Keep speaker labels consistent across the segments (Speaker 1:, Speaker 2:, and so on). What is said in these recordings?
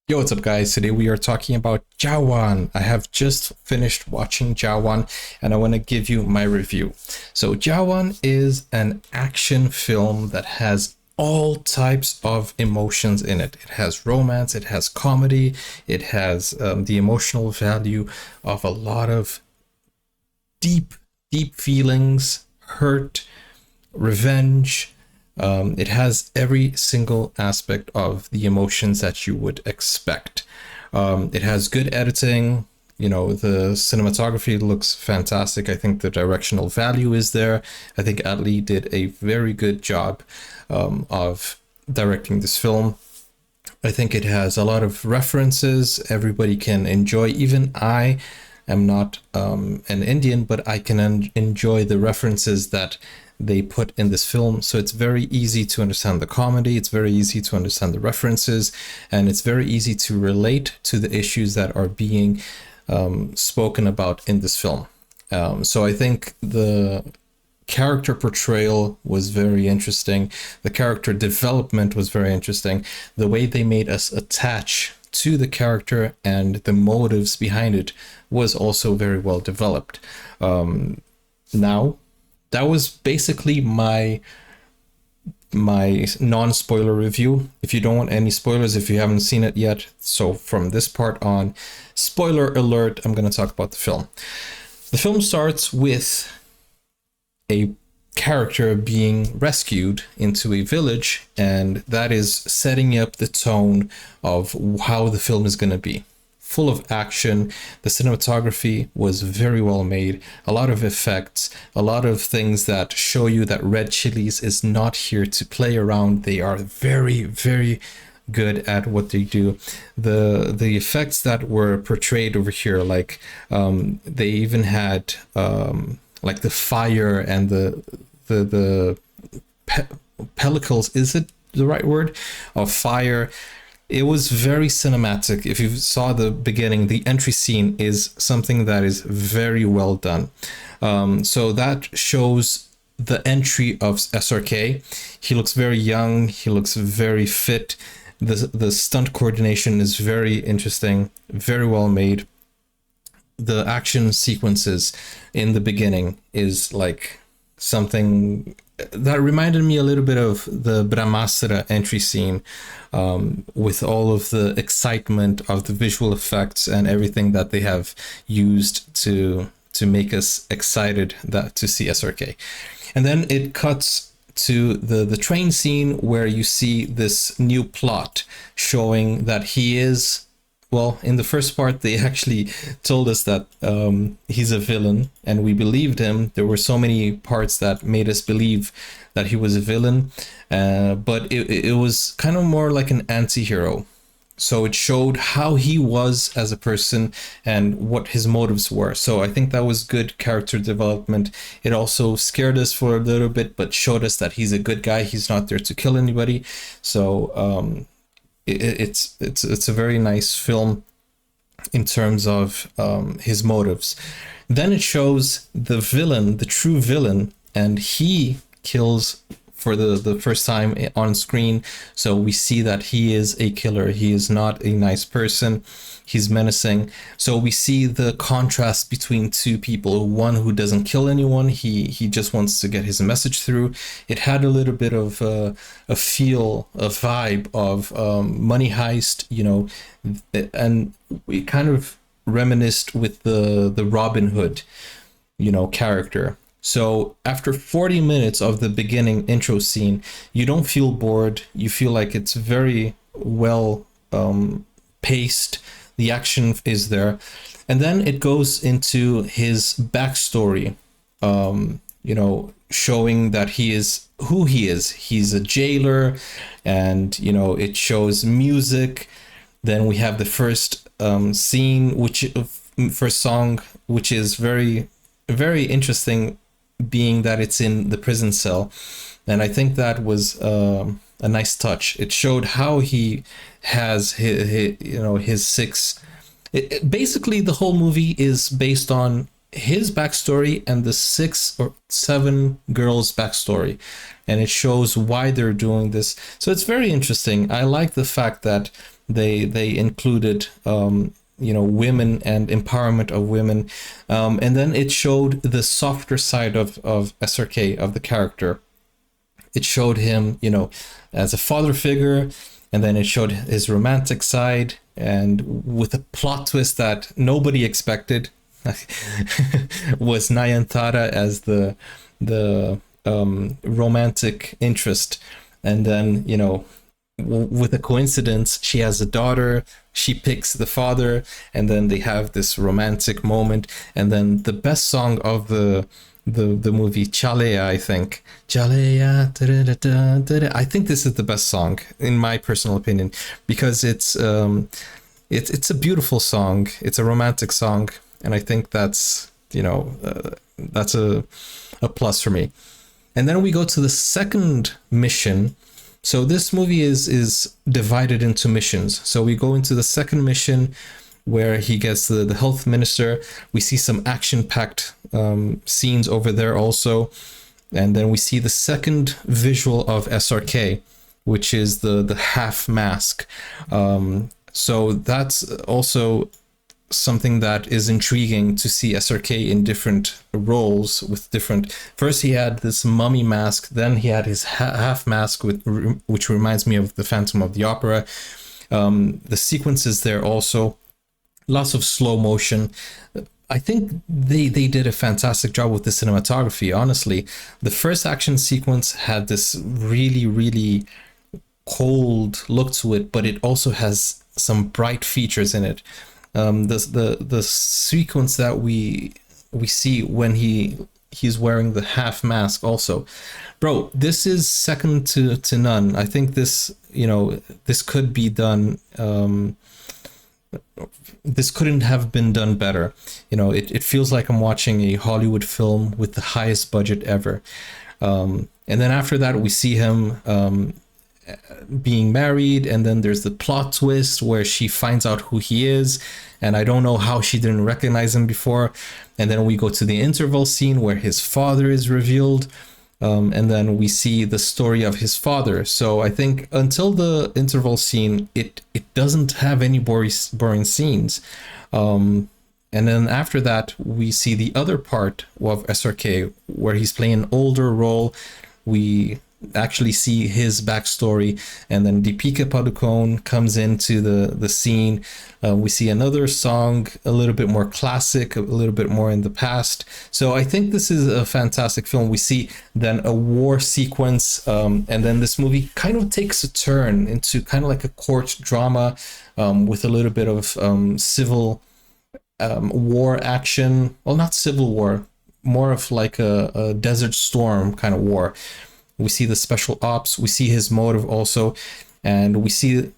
Speaker 1: Yo, what's up, guys? Today we are talking about Jawan. I have just finished watching Jawan and I want to give you my review. So, Jawan is an action film that has all types of emotions in it. It has romance, it has comedy, it has the emotional value of a lot of deep, deep feelings, hurt, revenge. It has every single aspect of the emotions that you would expect. It has good editing. You know, the cinematography looks fantastic. I think the directional value is there. I think Atlee did a very good job of directing this film. I think it has a lot of references everybody can enjoy. Even I am not an Indian, but I can enjoy the references that they put in this film. So it's very easy to understand the comedy, it's very easy to understand the references, and it's very easy to relate to the issues that are being spoken about in this film. So I think the character portrayal was very interesting. The character development was very interesting. The way they made us attach to the character and the motives behind it was also very well developed. Now, that was basically my non-spoiler review. If you don't want any spoilers, if you haven't seen it yet, so from this part on, spoiler alert, I'm going to talk about the film. The film starts with a character being rescued into a village, and that is setting up the tone of how the film is going to be. Full of action. The cinematography was very well made. A lot of effects, a lot of things that show you that Red Chillies is not here to play around. They are very, very good at what they do. The effects that were portrayed over here, like they even had like the fire and the pellicles, is it the right word, of fire. It was very cinematic. If you saw the beginning, the entry scene is something that is very well done. So that shows the entry of SRK. He looks very young. He looks very fit. The stunt coordination is very interesting, very well made. The action sequences in the beginning is like something that reminded me a little bit of the Brahmastra entry scene, with all of the excitement of the visual effects and everything that they have used to make us excited that to see SRK. And then it cuts to the train scene where you see this new plot showing that he is, well, in the first part, they actually told us that he's a villain, and we believed him. There were so many parts that made us believe that he was a villain, but it was kind of more like an anti-hero. So it showed how he was as a person and what his motives were. So I think that was good character development. It also scared us for a little bit, but showed us that he's a good guy. He's not there to kill anybody. So it's a very nice film in terms of his motives. Then it shows the villain, the true villain, and he kills for the first time on screen. So we see that he is a killer. He is not a nice person. He's menacing. So we see the contrast between two people. One who doesn't kill anyone. He just wants to get his message through. It had a little bit of a feel, a vibe of Money Heist, you know, and we kind of reminisced with the Robin Hood, you know, character. So after 40 minutes of the beginning intro scene, you don't feel bored. You feel like it's very well paced. The action is there. And then it goes into his backstory, you know, showing that he is who he is. He's a jailer, and, you know, it shows music. Then we have the first scene, first song, which is very, very interesting, being that it's in the prison cell. And I think that was a nice touch. It showed how he has his six. Basically, the whole movie is based on his backstory and the 6 or 7 girls' backstory, and it shows why they're doing this. So it's very interesting. I like the fact that they included women and empowerment of women, and then it showed the softer side of SRK, of the character. It showed him, as a father figure, and then it showed his romantic side, and with a plot twist that nobody expected, was Nayantara as the romantic interest. And then, with a coincidence, she has a daughter, she picks the father, and then they have this romantic moment. And then the best song of the movie, Chalea, I think. Chalea, I think this is the best song, in my personal opinion, because it's a beautiful song. It's a romantic song, and I think that's a plus for me. And then we go to the second mission. So this movie is divided into missions. So we go into the second mission, where he gets the health minister. We see some action-packed scenes over there also. And then we see the second visual of SRK, which is the half mask. So that's also something that is intriguing, to see SRK in different roles with different. First he had this mummy mask, then he had his half mask, which reminds me of the Phantom of the Opera. The sequences there also, lots of slow motion. I think they did a fantastic job with the cinematography, honestly. The first action sequence had this really, really cold look to it, but it also has some bright features in it. The sequence that we see when he's wearing the half mask also, bro, this is second to none. I think this could be done. This couldn't have been done better. It feels like I'm watching a Hollywood film with the highest budget ever. And then after that, we see him being married, and then there's the plot twist where she finds out who he is, and I don't know how she didn't recognize him before. And then we go to the interval scene where his father is revealed, and then we see the story of his father. So I think until the interval scene, it doesn't have any boring scenes. And then after that, we see the other part of SRK, where he's playing an older role. We actually see his backstory, and then Deepika Padukone comes into the scene. We see another song, a little bit more classic, a little bit more in the past. So I think this is a fantastic film. We see then a war sequence, and then this movie kind of takes a turn into kind of like a court drama, with a little bit of civil war action. Well, not civil war, more of like a Desert Storm kind of war. We see the special ops, we see his motive also, and we see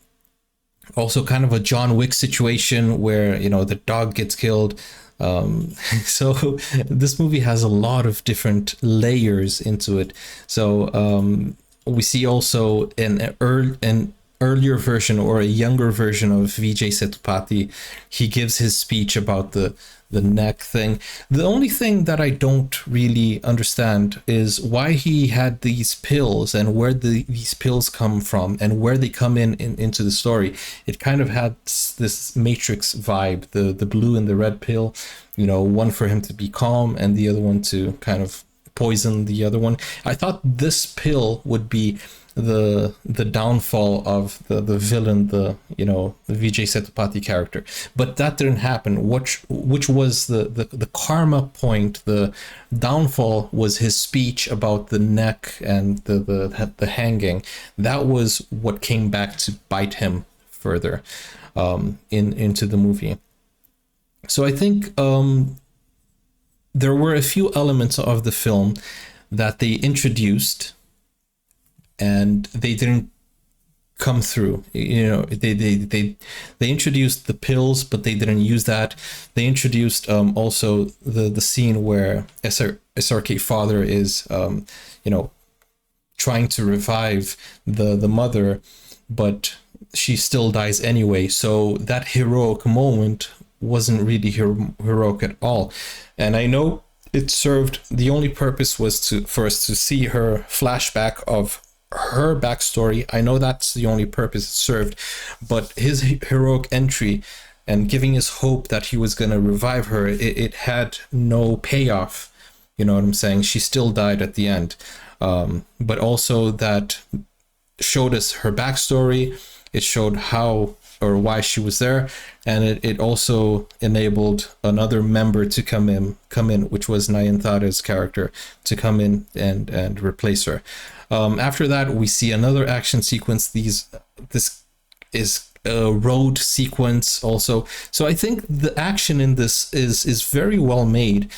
Speaker 1: also kind of a John Wick situation where, the dog gets killed. So this movie has a lot of different layers into it. So we see also an earlier version, or a younger version, of Vijay Sethupathi. He gives his speech about the neck thing. The only thing that I don't really understand is why he had these pills, and where these pills come from, and where they come into the story. It kind of had this Matrix vibe, the blue and the red pill, one for him to be calm and the other one to kind of poison the other one. I thought this pill would be the downfall of the villain, the Vijay Sethupathi character, but that didn't happen. Which was the karma point. The downfall was his speech about the neck and the hanging. That was what came back to bite him further into the movie. So I think there were a few elements of the film that they introduced, and they didn't come through. They introduced the pills, but they didn't use that. They introduced also the scene where SRK father is trying to revive the mother, but she still dies anyway. So that heroic moment wasn't really heroic at all. And I know it served, the only purpose was for us to see her flashback of her backstory. I know that's the only purpose it served, but his heroic entry and giving us hope that he was going to revive her, it had no payoff. You know what I'm saying? She still died at the end. But also that showed us her backstory. It showed how or why she was there, and it also enabled another member to come in, which was Nayanthara's character, to come in and replace her. After that, we see another action sequence. This is a road sequence also. So I think the action in this is very well made,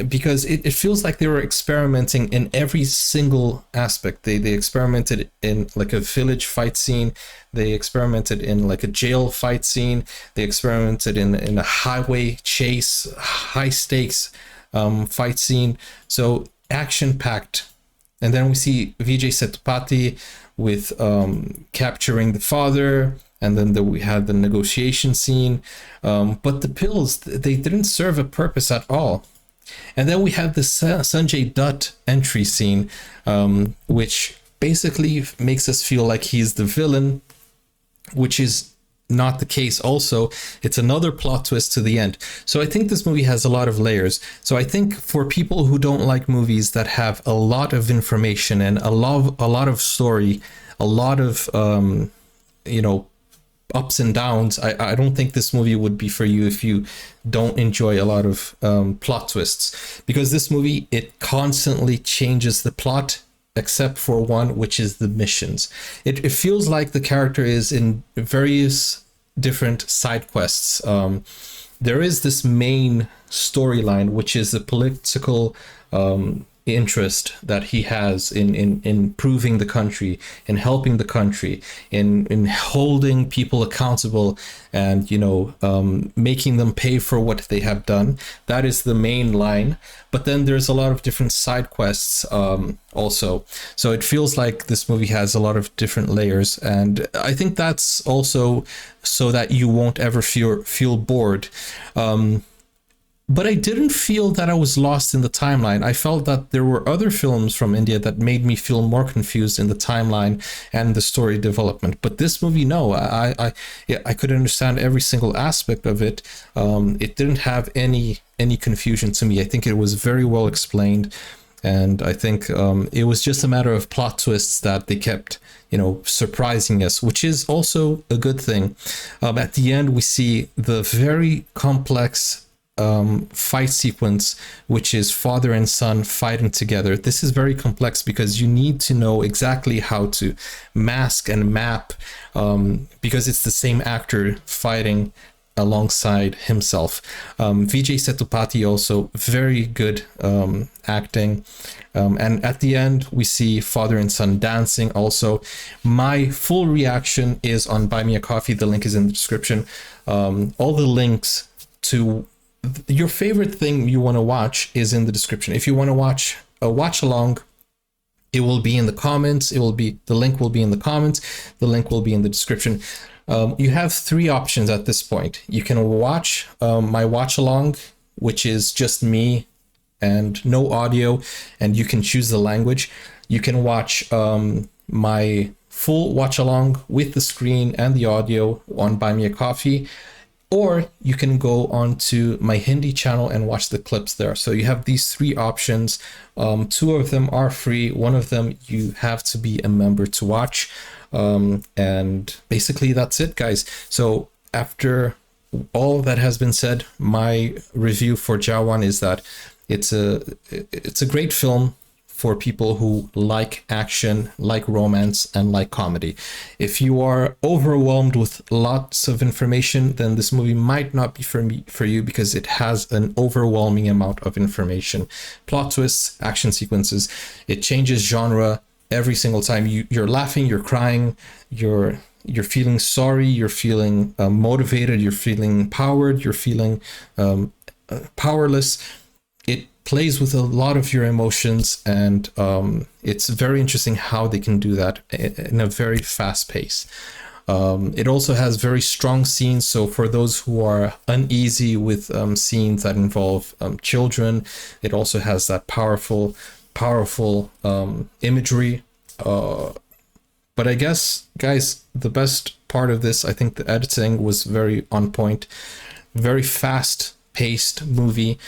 Speaker 1: because it feels like they were experimenting in every single aspect. They experimented in like a village fight scene. They experimented in like a jail fight scene. They experimented in a highway chase, high stakes fight scene. So action packed. And then we see Vijay Sethupathi with capturing the father. And then we had the negotiation scene. But the pills, they didn't serve a purpose at all. And then we have the Sanjay Dutt entry scene, which basically makes us feel like he's the villain, which is not the case also. It's another plot twist to the end. So I think this movie has a lot of layers. So I think for people who don't like movies that have a lot of information and a lot of story, a lot of, ups and downs, I don't think this movie would be for you if you don't enjoy a lot of plot twists, because this movie, it constantly changes the plot except for one, which is the missions. It feels like the character is in various different side quests. There is this main storyline, which is the political interest that he has in improving the country, in helping the country, in holding people accountable, and making them pay for what they have done. That is the main line. But then there's a lot of different side quests also. So it feels like this movie has a lot of different layers, and I think that's also so that you won't ever feel bored. But I didn't feel that I was lost in the timeline. I felt that there were other films from India that made me feel more confused in the timeline and the story development. But this movie, no, I could understand every single aspect of it. It didn't have any confusion to me. I think it was very well explained. And I think it was just a matter of plot twists that they kept, surprising us, which is also a good thing. At the end, we see the very complex fight sequence, which is father and son fighting together. This is very complex because you need to know exactly how to mask and map, because it's the same actor fighting alongside himself. Vijay Sethupathi also very good acting, and at the end we see father and son dancing also. My full reaction is on Buy Me a Coffee. The link is in the description. All the links to your favorite thing you want to watch is in the description. If you want to watch a watch along, it will be in the comments. The link will be in the comments. The link will be in the description. You have three options at this point. You can watch my watch along, which is just me and no audio, and you can choose the language. You can watch my full watch along with the screen and the audio on Buy Me a Coffee. Or you can go on to my Hindi channel and watch the clips there. So you have these three options. Two of them are free. One of them you have to be a member to watch. And basically that's it, guys. So after all that has been said, my review for Jawan is that it's a great film for people who like action, like romance, and like comedy. If you are overwhelmed with lots of information, then this movie might not be for you, because it has an overwhelming amount of information. Plot twists, action sequences. It changes genre every single time. You're laughing, you're crying, you're feeling sorry, you're feeling motivated, you're feeling empowered, you're feeling powerless. It plays with a lot of your emotions, and it's very interesting how they can do that in a very fast pace. It also has very strong scenes, so for those who are uneasy with scenes that involve children, it also has that powerful imagery, But I guess, guys, the best part of this, I think the editing was very on point, very fast paced movie,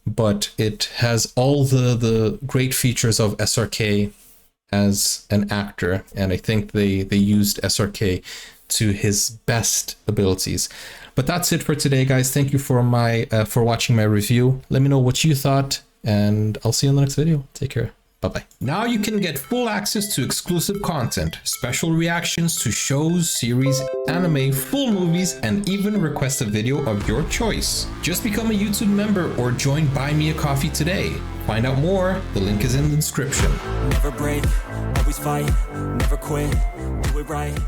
Speaker 1: but it has all the great features of SRK as an actor, and I think they used SRK to his best abilities. But that's it for today, guys. Thank you for watching my review. Let me know what you thought, and I'll see you in the next video. Take care. Bye-bye. Now you can get full access to exclusive content, special reactions to shows, series, anime, full movies, and even request a video of your choice. Just become a YouTube member or join Buy Me a Coffee today. Find out more, the link is in the description.
Speaker 2: Never break, always fight, never quit, do it right.